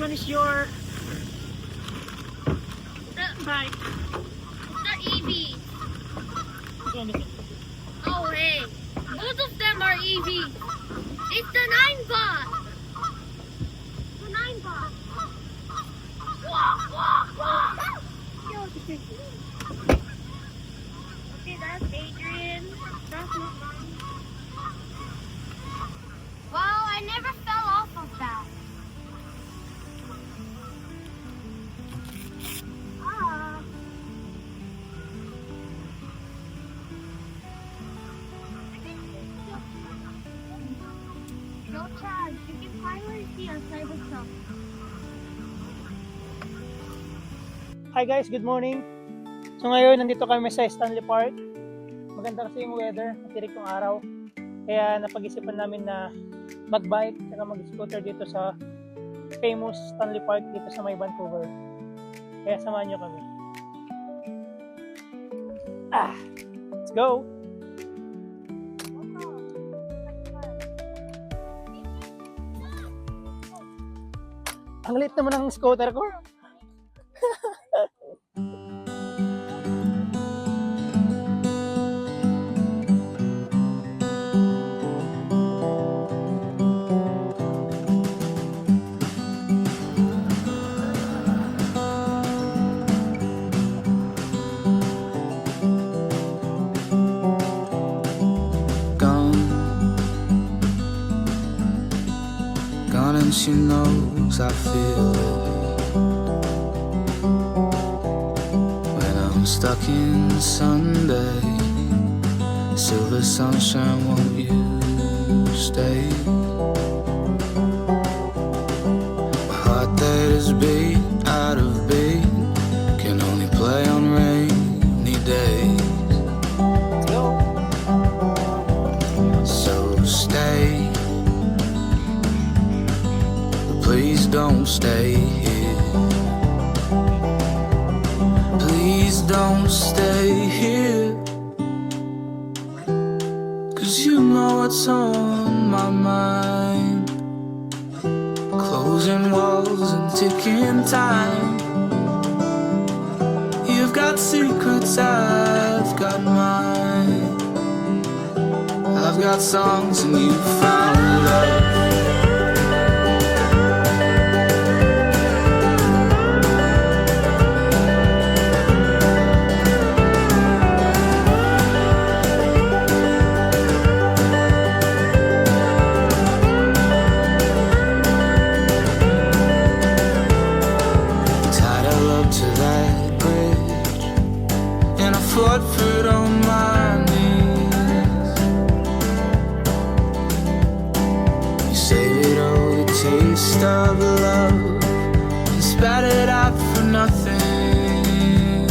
one is your bike? The EV. This one, this one. Oh, hey. Both of them are EV. It's the 9-bot. The 9-bot. Okay, that's Adrian. That's my mom. Wow, I never fell off of that. No charge. You can finally see outside the shop. Hi guys, good morning. So ngayon nandito kami sa Stanley Park. Maganda kasi yung weather, matirik yung araw. Kaya napag-isipan namin na mag-bike at mag-scooter dito sa famous Stanley Park dito sa may Vancouver. Kaya samahan nyo kami. Let's go! Ang liit naman ng scooter ko. Gone and she knows I feel it when I'm stuck in Sunday. Silver sunshine, won't you stay? My heart that is beat out of beat can only play on rainy days. So stay, please don't stay here. Please don't stay here. 'Cause you know what's on my mind. Closing walls and ticking time. You've got secrets, I've got mine. I've got songs and you found love. Fought for it on my knees. You saved it all, the taste of love, and spat it out for nothing.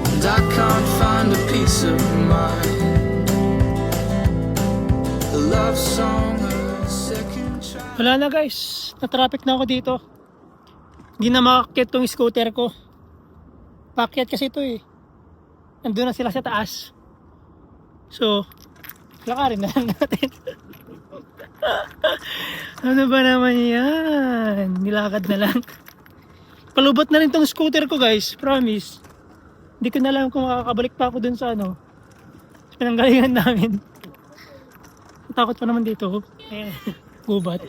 And I can't find a peace of mind. A love song, a second try. Wala na guys, na-traffic na ako dito. Hindi na makakit tong scooter ko. Pakyat kasi ito eh. Nandun na sila sa taas. So, lakarin na lang natin. Ano ba naman yan? Nilakad na lang. Palubot na rin tong scooter ko guys. Promise. Hindi ko na alam kung makakabalik pa ako dun sa ano. Sa pinanggalingan namin. Takot pa naman dito. Ayan. Gubat.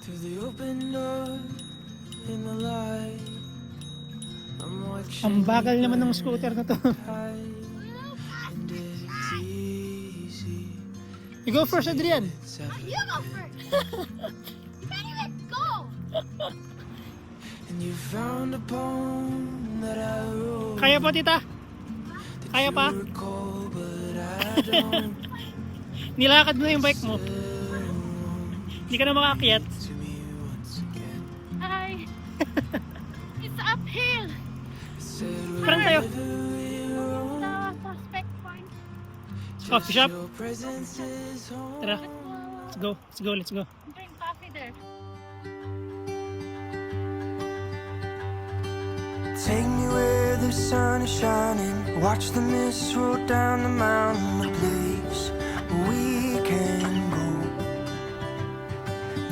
Through the open door in the light, I'm Ang watching bagal naman ng scooter na to. and it's easy. You go first, Adrian. You go first. You can't even go. And you found a poem that I wrote. Kaya pa, tita? Kaya pa? You recall, but I don't. Nilakad mo na yung bike mo. Hindi ka na makaakyat. To me once again. Hi. It's uphill. Said Parang tayo. The suspect point. Coffee shop. your presence is home. Tara. Let's go. Let's go. Let's go. Drink coffee there. Take me where the sun is shining. Watch the mist roll down the mountain. A place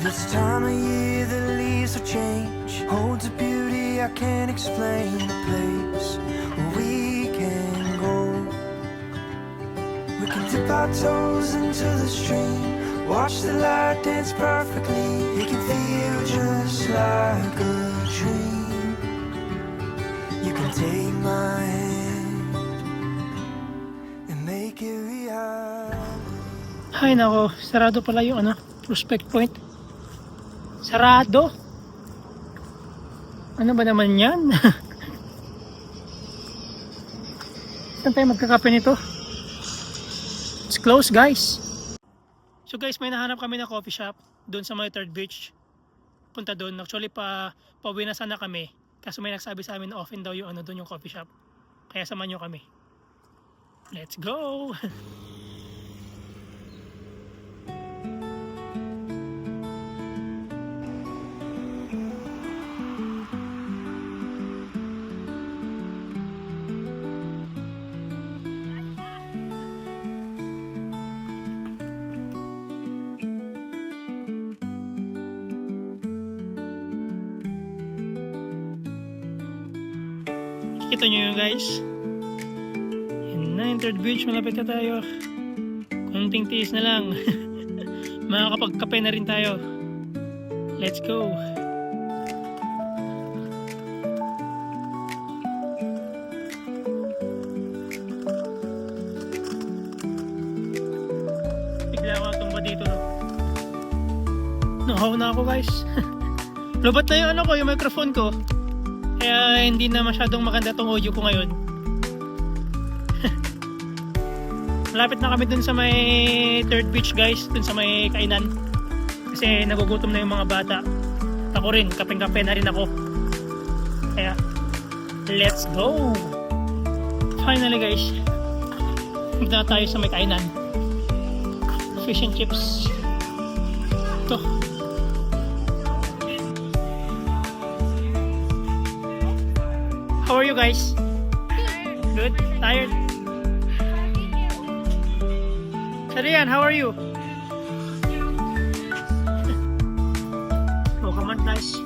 This time of year the leaves will change, holds a beauty I can't explain. A place where we can go. We can dip our toes into the stream, watch the light dance perfectly. It can feel just like a dream. You can take my hand and make it reality. Ay nako, sarado pala yung Prospect Point. Sarado. Ano ba naman yan? Saan tayo magkakape nito? It's closed, guys. So guys, may nahanap kami na coffee shop doon sa may Third Beach. Punta doon. Actually, pauwi na sana kami. Kaso may nagsabi sa amin na open daw yung doon yung coffee shop. Kaya samahan nyo kami. Let's go! Kita nyo yun guys. Yun na yung Third Beach, malapit na tayo. Kunting tiis na lang. Makakapagkape na rin tayo. Let's go. Bigla ako tumba dito no. Nahaw na ako guys. Lubat na yung yung microphone ko. Kaya hindi na masyadong maganda tong audio ko ngayon. Malapit na kami dun sa may Third Beach guys, dun sa may kainan. Kasi nagugutom na yung mga bata. Ako rin, kapeng-kape na rin ako. Kaya, let's go! Finally guys, punta na tayo sa may kainan. Fish and chips. Ito. How are you guys? Good? Tired? Sarian, how are you? Oh, come on guys.